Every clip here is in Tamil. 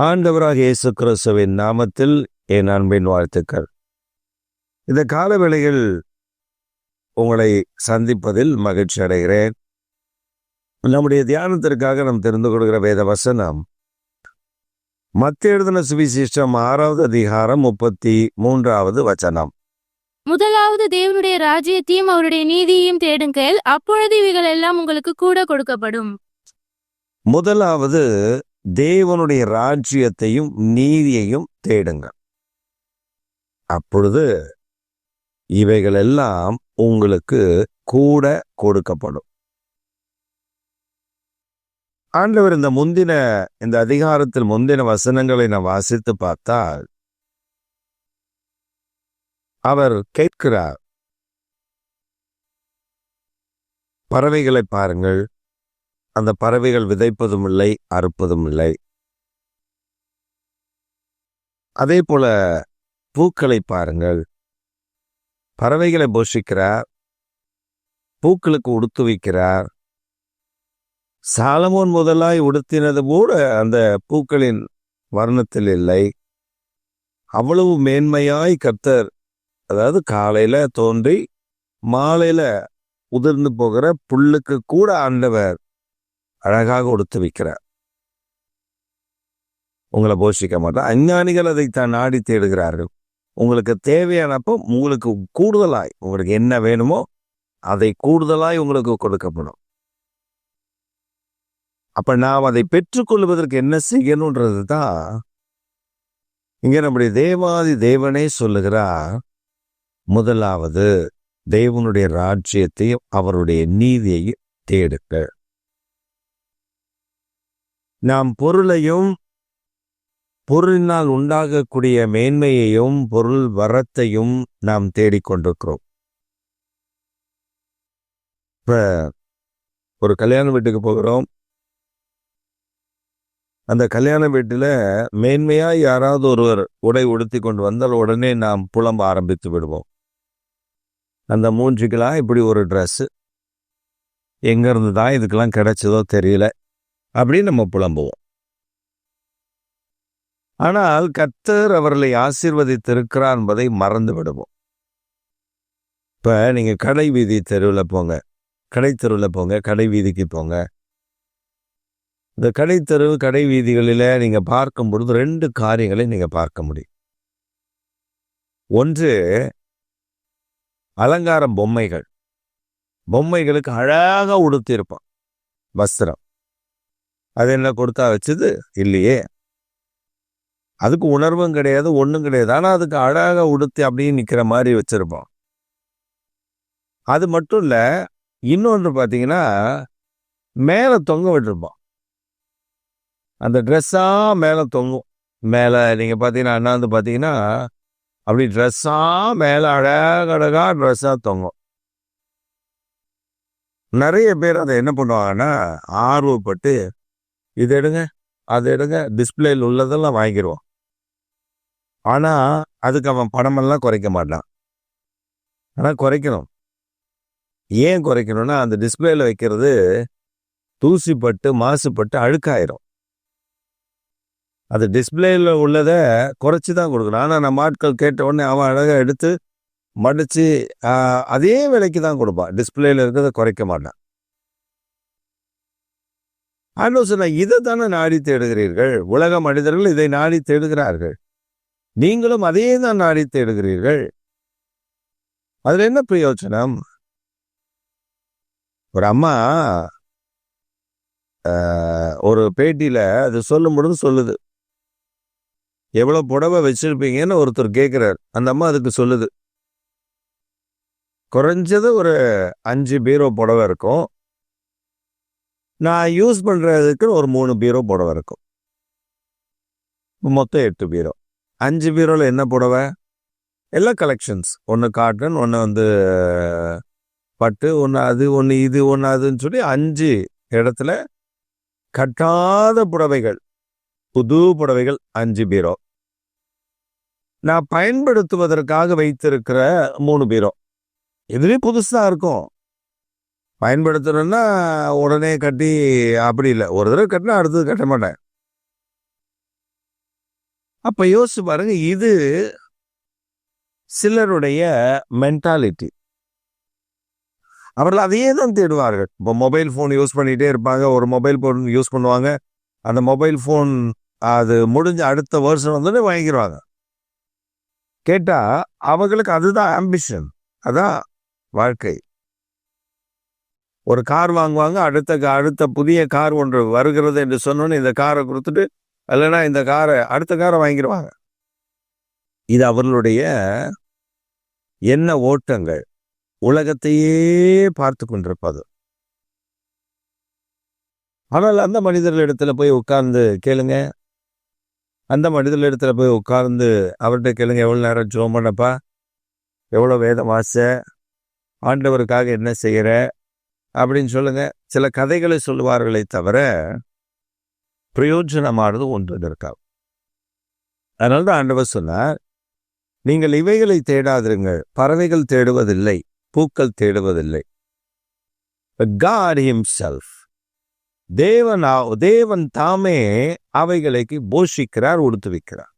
ஆண்டவராக இயேசு கிறிஸ்துவின் நாமத்தில் என் அன்பின் வாழ்த்துக்கள். இந்த காலவேளையில் உங்களை சந்திப்பதில் மகிழ்ச்சி அடைகிறேன். நம்முடைய தியானத்திற்காக நாம் தெரிந்து கொள்கிற வேத வசனம் மத்தேயு எழுதின சுவிசேஷம் 6வது அதிகாரம் 33வது வசனம். முதலாவது தேவனுடைய ராஜ்யத்தையும் அவருடைய நீதியையும் தேடுங்கள், அப்பொழுது இவைகள் எல்லாம் உங்களுக்கு கூட கொடுக்கப்படும். முதலாவது தேவனுடைய ராஜ்யத்தையும் நீதியையும் தேடுங்கள், அப்பொழுது இவைகள் எல்லாம் உங்களுக்கு கூட கொடுக்கப்படும். ஆண்டவர் இந்த அதிகாரத்தில் முந்தின வசனங்களை நாம் வாசித்து பார்த்தால் அவர் கேட்கிறார், பறவைகளை பாருங்கள், அந்த பறவைகள் விதைப்பதும் இல்லை, அறுப்பதும் இல்லை. அதே போல பூக்களை பாருங்கள், பறவைகளை போஷிக்கிறார், பூக்களுக்கு உடுத்து வைக்கிறார். சாலமோன் முதலாய் உடுத்தினது கூட அந்த பூக்களின் வர்ணத்தில் இல்லை. அவ்வளவு மேன்மையாய் கர்த்தர், அதாவது காலையில தோன்றி மாலையில உதிர்ந்து போகிற புல்லுக்கு கூட ஆண்டவர் அழகாக உடுத்து வைக்கிறார். உங்களை போஷிக்க மாட்டார். அஞ்ஞானிகள் அதைத்தான் நாடி தேடுகிறார்கள். உங்களுக்கு தேவையானப்போ உங்களுக்கு கூடுதலாய், உங்களுக்கு என்ன வேணுமோ அதை கூடுதலாய் உங்களுக்கு கொடுக்கப்படும். அப்ப நாம் அதை பெற்றுக்கொள்வதற்கு என்ன செய்யணும்ன்றது தான் இங்க நம்முடைய தேவாதி தேவனே சொல்லுகிறார். முதலாவது தேவனுடைய ராஜ்யத்தையும் அவருடைய நீதியையும் தேடுங்க. நாம் பொருளையும் பொருளினால் உண்டாகக்கூடிய மேன்மையையும் பொருள் வரத்தையும் நாம் தேடிக்கொண்டிருக்கிறோம். இப்ப ஒரு கல்யாண வீட்டுக்கு போகிறோம். அந்த கல்யாண வீட்டில் மேன்மையா யாராவது ஒருவர் உடை உடுத்தி கொண்டு வந்தால் உடனே நாம் புலம்ப ஆரம்பித்து விடுவோம். அந்த மூஞ்சிக்கெல்லாம் இப்படி ஒரு ட்ரெஸ்ஸு எங்க இருந்து தான் இதுக்கெல்லாம் கிடைச்சதோ தெரியல அப்படின்னு நம்ம புலம்புவோம். ஆனால் கர்த்தர் அவர்களை ஆசீர்வதித்திருக்கிறார் என்பதை மறந்து விடுவோம். இப்ப நீங்க கடை வீதி தெருவில் போங்க, கடை தெருவில் போங்க, கடை வீதிக்கு போங்க. இந்த கடை தெரு கடை வீதிகளில நீங்க பார்க்கும் பொழுது 2 காரியங்களை நீங்க பார்க்க முடியும். ஒன்று, அலங்கார பொம்மைகள். பொம்மைகளுக்கு அழகா உடுத்திருப்பான் வஸ்திரம். அது என்ன கொடுத்தா வச்சது இல்லையே, அதுக்கு உணர்வும் கிடையாது, ஒன்றும் கிடையாது. ஆனா அதுக்கு அழகா உடுத்தி அப்படியே நிக்கிற மாதிரி வச்சிருப்பான். அது மட்டும் இல்ல, இன்னொன்று பார்த்தீங்கன்னா மேல தொங்க விட்டுருப்பான். அந்த ட்ரெஸ்ஸா மேல தொங்கும். மேல நீங்க பார்த்தீங்கன்னா அண்ணாந்து பார்த்தீங்கன்னா அப்படி ட்ரெஸ்ஸா மேல அழகழகா ட்ரெஸ்ஸா தொங்கும். நிறைய பேர் அதை என்ன பண்ணுவாங்கன்னா ஆர்வப்பட்டு இது எடுங்க அது எடுங்க, டிஸ்பிளேல உள்ளதெல்லாம் வாங்கிடுவான். ஆனா அதுக்கு அவன் பணமெல்லாம் குறைக்க மாட்டான். ஆனா குறைக்கணும். ஏன் குறைக்கணும்னா அந்த டிஸ்பிளேல வைக்கிறது தூசிப்பட்டு மாசுபட்டு அழுக்காயிரும். அது டிஸ்பிளேல உள்ளதை குறைச்சி தான் கொடுக்கணும். ஆனால் நம்ம ஆட்கள் கேட்ட உடனே அவன் அழகாக எடுத்து மடித்து அதே விலைக்கு தான் கொடுப்பான். டிஸ்பிளேல இருக்கிறத குறைக்க மாட்டான். ஆலோசனை, இதை தானே நாடி தேடுகிறீர்கள். உலக மனிதர்கள் இதை நாடி தேடுகிறார்கள். நீங்களும் அதே தான் நாடி தேடுகிறீர்கள். அதுல என்ன பிரயோஜனம்? ஒரு அம்மா ஒரு பேட்டியில அது சொல்லும் பொழுது சொல்லுது, எவ்வளவு புடவை வச்சிருப்பீங்கன்னு ஒருத்தர் கேட்கிறார். அந்த அம்மா அதுக்கு சொல்லுது, குறைஞ்சது ஒரு 5 பீரோ புடவை இருக்கும், நான் யூஸ் பண்றதுக்கு ஒரு 3 பீரோ புடவை இருக்கும், மொத்தம் 8 பீரோ. 5 பீரோல என்ன புடவை? எல்லாம் கலெக்ஷன்ஸ். ஒன்று காட்டன், ஒன்று பட்டு, ஒன்று அது, ஒன்று இது, ஒன்று அதுன்னு சொல்லி 5 இடத்துல கட்டாத புடவைகள், புது புடவைகள் 5 பீரோ. நான் பயன்படுத்துவதற்காக வைத்திருக்கிற 3 பீரோ. இதுவே புதுசா இருக்கும். பயன்படுத்தணும்னா உடனே கட்டி அப்படி இல்லை, ஒரு தடவை கட்டினா அடுத்தது கட்ட மாட்டேன். அப்ப யோசிச்சு பாருங்க, இது சிலருடைய மென்டாலிட்டி. அவர்கள் அதையே தான் தேடுவார்கள். இப்போ மொபைல் ஃபோன் யூஸ் பண்ணிகிட்டே இருப்பாங்க. ஒரு மொபைல் ஃபோன் யூஸ் பண்ணுவாங்க. அந்த மொபைல் ஃபோன் அது முடிஞ்ச அடுத்த வருஷம் வந்து வாங்கிடுவாங்க. கேட்டால் அவங்களுக்கு அதுதான் ஆம்பிஷன், அதான் வாழ்க்கை. ஒரு கார் வாங்குவாங்க, அடுத்த புதிய கார் ஒன்று வருகிறது என்று சொன்னோன்னு இந்த காரை கொடுத்துட்டு, இல்லைன்னா இந்த அடுத்த காரை வாங்கிடுவாங்க. இது அவர்களுடைய என்ன ஓட்டங்கள், உலகத்தையே பார்த்து கொண்டிருப்பது. ஆனால் அந்த மனிதர்களிடத்துல போய் உட்கார்ந்து கேளுங்க, அந்த மனிதர்களிடத்துல போய் உட்கார்ந்து அவர்கிட்ட கேளுங்க, எவ்வளோ நேரம் ஜெபம் பண்ணப்பா, எவ்வளோ வேதம் வாச, ஆண்டவருக்காக என்ன செய்கிற அப்படின்னு சொல்லுங்க. சில கதைகளை சொல்லுவார்களே தவிர பிரயோஜனமானது ஒன்று இருக்காது. அதனால தான் ஆண்டவர் சொன்னார், நீங்கள் இவைகளை தேடாதிருங்கள். பறவைகள் தேடுவதில்லை, பூக்கள் தேடுவதில்லை. God himself, தேவன் தாமே அவைகளுக்கு போஷிக்கிறார், உடுத்துவிக்கிறார்.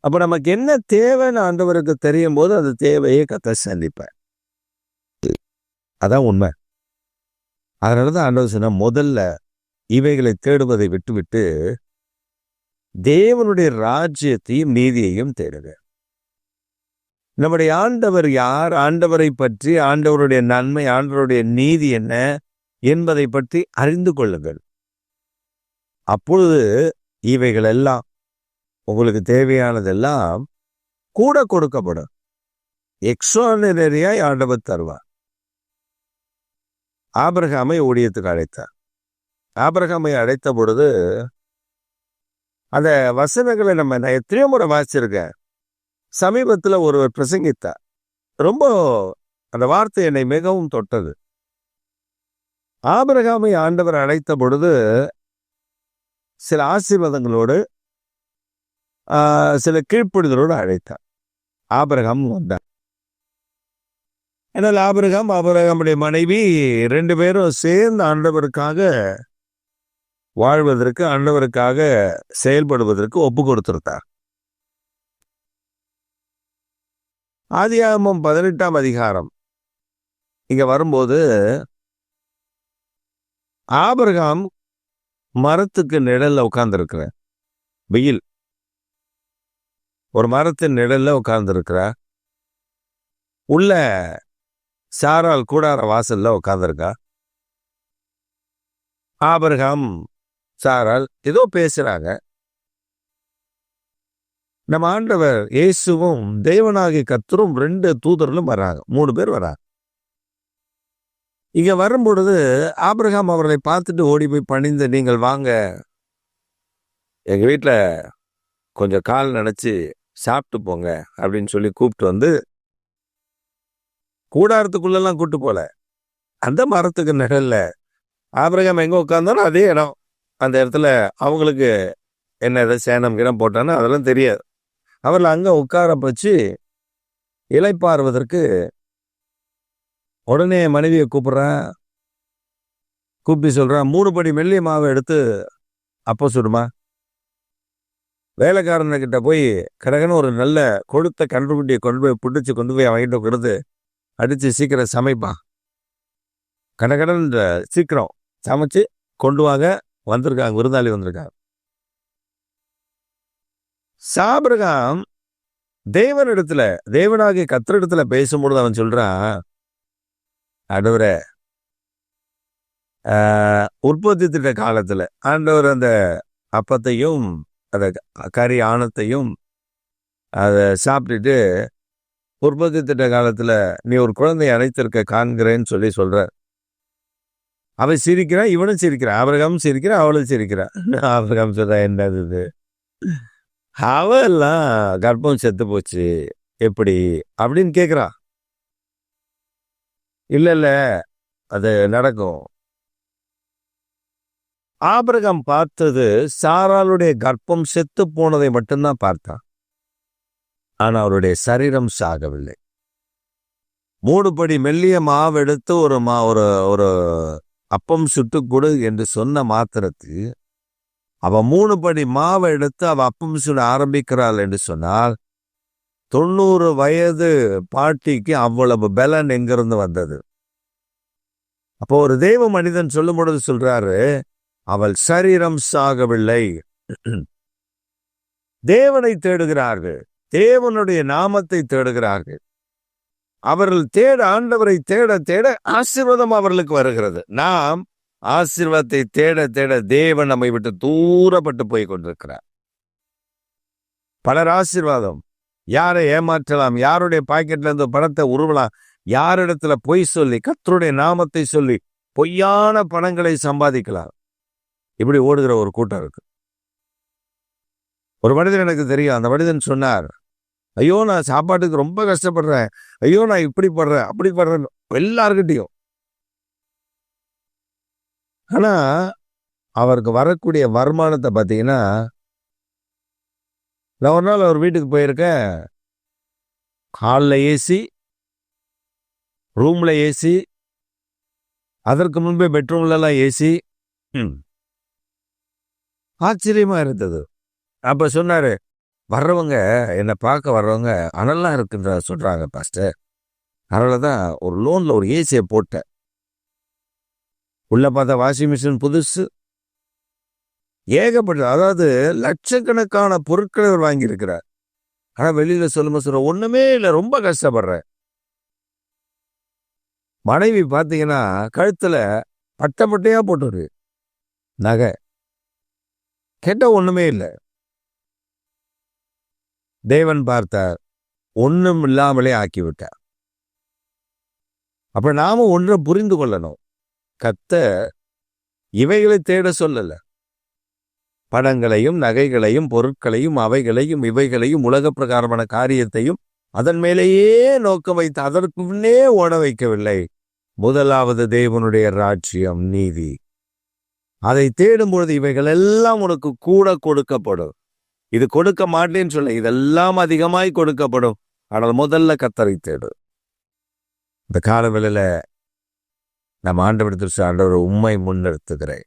அப்ப நமக்கு என்ன தேவைன்னு ஆண்டவருக்கு தெரியும் போது அந்த தேவையை கர்த்தர் சந்திப்பார். அதான் உண்மை. அதனாலதான் ஆண்டவர் சொன்ன, முதல்ல இவைகளை தேடுவதை விட்டுவிட்டு தேவனுடைய ராஜ்யத்தையும் நீதியையும் தேடுக. நம்முடைய ஆண்டவர் யார், ஆண்டவரை பற்றி, ஆண்டவருடைய நன்மை, ஆண்டவருடைய நீதி என்ன என்பதை பற்றி அறிந்து கொள்ளுங்கள். அப்பொழுது இவைகள் எல்லாம், உங்களுக்கு தேவையானதெல்லாம் கூட கொடுக்கப்படும். எக்ஸ்ட்ராடினரியாய் ஆண்டவர் தருவார். ஆபிரகாமை ஊழியத்துக்கு அழைத்தார். ஆபிரகாமை அழைத்த பொழுது அந்த வசனங்களை நான் எத்தனையோ முறை வாசிச்சிருக்கேன். சமீபத்தில் ஒருவர் பிரசங்கித்தார், ரொம்ப அந்த வார்த்தை என்னை மிகவும் தொட்டது. ஆபிரகாமை ஆண்டவர் அழைத்த பொழுது சில ஆசீர்வாதங்களோடு சில கீழ்ப்படிதலோடு அழைத்தார். ஆபிரகாம் வந்தார். ஆனால் ஆபிரகாமுடைய மனைவி 2 பேரும் சேர்ந்து ஆண்டவருக்காக வாழ்வதற்கு, ஆண்டவருக்காக செயல்படுவதற்கு ஒப்பு கொடுத்திருந்தார். ஆதியாகமம் 18ஆம் அதிகாரம் இங்க வரும்போது ஆபிரகாம் மரத்துக்கு நிழல்ல உட்கார்ந்துருக்கிறார். வெயில், ஒரு மரத்தின் நிழல்ல உட்கார்ந்துருக்கிறார். உள்ள சாராள் கூடார வாசல்ல உட்கார்ந்துருக்கா. ஆபிரகாம் சாராள் ஏதோ பேசுறாங்க. நம்ம ஆண்டவர் இயேசுவும் தேவனாகிய கர்த்தரும் 2 தூதர்களும் வர்றாங்க, 3 பேர் வர்றாங்க. இங்க வரும்பொழுது ஆபிரகாம் அவர்களை பார்த்துட்டு ஓடி போய் பணிந்து, நீங்கள் வாங்க, எங்க வீட்டுல கொஞ்சம் கால் நினைச்சு சாப்பிட்டு போங்க அப்படின்னு சொல்லி கூப்பிட்டு வந்து, கூடாரத்துக்குள்ளெல்லாம் கூட்டு போல, அந்த மரத்துக்கு நிழல்ல ஆபிரகாம் எங்க உட்கார்ந்தாலும் அதே இடம். அந்த இடத்துல அவங்களுக்கு என்ன ஏதாவது சேனம் கிணம் போட்டானோ அதெல்லாம் தெரியாது. அவர்களை அங்க உட்கார வச்சு இளைப்பாறுவதற்கு உடனே மனைவியை கூப்பிடுறான். கூப்பிட்டு சொல்றான், 3 படி மெல்லிய மாவை எடுத்து அப்போ சுடுமா. வேலைக்காரன்கிட்ட போய் கடகன்னு ஒரு நல்ல கொழுத்த கன்றுக்குட்டியை கொண்டு போய் அவன்கிட்ட கொடுத்து அடிச்சு சீக்கிரம் சமைப்பான். கடகடன் சீக்கிரம் சமைச்சு கொண்டு வாங்க, வந்திருக்காங்க, விருந்தாளி வந்திருக்காங்க. ஆபிரகாம் தேவனிடத்துல, தேவனாகிய கர்த்தரிடத்துல பேசும்பொழுது அவன் சொல்றான், ஆண்டவரே, உற்பத்தி திட்ட காலத்துல ஆண்டவர் அந்த அப்பத்தையும் அந்த கறி ஆணத்தையும் அதை சாப்பிட்டுட்டு உற்பத்தி திட்ட காலத்துல நீ ஒரு குழந்தையை அழைத்திருக்க காண்கிறேன்னு சொல்லி சொல்ற. அவன் சிரிக்கிறான், இவனும் சிரிக்கிறான். ஆபிரகாமும் சிரிக்கிறான், அவளும் சிரிக்கிறான். ஆபிரகாம் சொல்ற, என்னது இது, அவெல்லாம் கர்ப்பம் செத்து போச்சு எப்படி அப்படின்னு கேட்குறான். இல்ல அது நடக்கும். ஆபிரகாம் பார்த்தது சாராளுடைய கர்ப்பம் செத்து போனதை மட்டும்தான் பார்த்தான். ஆனா அவருடைய சரீரம் சாகவில்லை. 3 படி மெல்லிய மாவெடுத்து ஒரு அப்பம் சுட்டு கொடு என்று சொன்ன மாத்திரத்து அவ 3 படி மாவை எடுத்து அவ அப்பம் சுட ஆரம்பிக்கிறாள் என்று சொன்னால் 90 வயது பாட்டிக்கு அவ்வளவு பலன் எங்கிருந்து வந்தது? அப்போ ஒரு தேவ மனிதன் சொல்லும் பொழுது சொல்றாரு, அவள் சரீரம் சாகவில்லை. தேவனை தேடுகிறார்கள், தேவனுடைய நாமத்தை தேடுகிறார்கள். அவர்கள் ஆண்டவரை தேட தேட ஆசீர்வாதம் அவர்களுக்கு வருகிறது. நாம் ஆசீர்வாதத்தை தேட தேட தேவன் நம்மை விட்டு தூரப்பட்டு போய் கொண்டிருக்கிறார். பலர் ஆசீர்வாதம், யாரை ஏமாற்றலாம், யாருடைய பாக்கெட்ல இருந்து பணத்தை உருவலாம், யாரிடத்துல பொய் சொல்லி கர்த்தருடைய நாமத்தை சொல்லி பொய்யான பணங்களை சம்பாதிக்கலாம். இப்படி ஓடுகிற ஒரு கூட்டம் இருக்கு. ஒரு மனிதன் எனக்கு தெரியும். அந்த மனிதன் சொன்னார், ஐயோ நான் சாப்பாட்டுக்கு ரொம்ப கஷ்டப்படுறேன், ஐயோ நான் இப்படி படுறேன் அப்படி படுறேன் எல்லார்கிட்டையும். ஆனா அவருக்கு வரக்கூடிய வருமானத்தை பார்த்தீங்கன்னா, நான் ஒரு நாள் அவர் வீட்டுக்கு போயிருக்கேன். ஹாலில் ஏசி, ரூம்ல ஏசி, அதற்கு முன்பே பெட்ரூம்லாம் ஏசி. ஆச்சரியமா இருந்தது. அப்ப சொன்னாரு, வர்றவங்க என்னை பார்க்க வர்றவங்க அனல்லாம் இருக்குன்ற சொல்றாங்க பாஸ்டர், அதனாலதான் ஒரு லோன்ல ஒரு ஏசியை போட்டேன். உள்ள பார்த்தா வாஷிங் மிஷின் புதுசு, ஏகப்பட்ட, அதாவது லட்சக்கணக்கான பொருட்களை அவர் வாங்கியிருக்கிறார். ஆனா வெளியில சொல்ல ஒண்ணுமே இல்லை, ரொம்ப கஷ்டப்படுறேன். மனைவி பார்த்தீங்கன்னா கழுத்துல பட்டையா போட்டு நகை, கேட்ட ஒண்ணுமே இல்லை. தேவன் பார்த்தார், ஒண்ணும் இல்லாமலே ஆக்கிவிட்டார். அப்ப நாம ஒன்றை புரிந்து கொள்ளணும், கர்த்தர் இவைகளை தேட சொல்லல. பணங்களையும் நகைகளையும் பொருட்களையும் அவைகளையும் இவைகளையும் உலக பிரகாரமான காரியத்தையும் அதன் மேலேயே நோக்க வைத்து அதற்கு முன்னே ஓட வைக்கவில்லை. முதலாவது தேவனுடைய ராஜ்யம் நீதி, அதை தேடும் பொழுது இவைகள் எல்லாம் உனக்கு கூட கொடுக்கப்படும். இது கொடுக்க மாட்டேன்னு சொல்ல, இதெல்லாம் அதிகமாய் கொடுக்கப்படும். ஆனால் முதல்ல கர்த்தரை தேடு. இந்த காலவேளையில நம்ம ஆண்டவரிடத்தில் ஆண்டவர் உம்மை முன்னிறுத்துகிறேன்,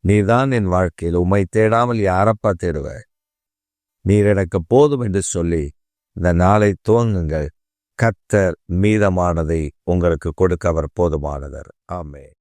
நீதான் என் வாழ்க்கையில், உம்மை தேடாமல் யாரப்பா தேடுவ, நீர் எனக்கு போதும் என்று சொல்லி இந்த நாளை துவங்குங்கள். கர்த்தர் மீதமானதை உங்களுக்கு கொடுக்க அவர் போதுமானவர். ஆமென்.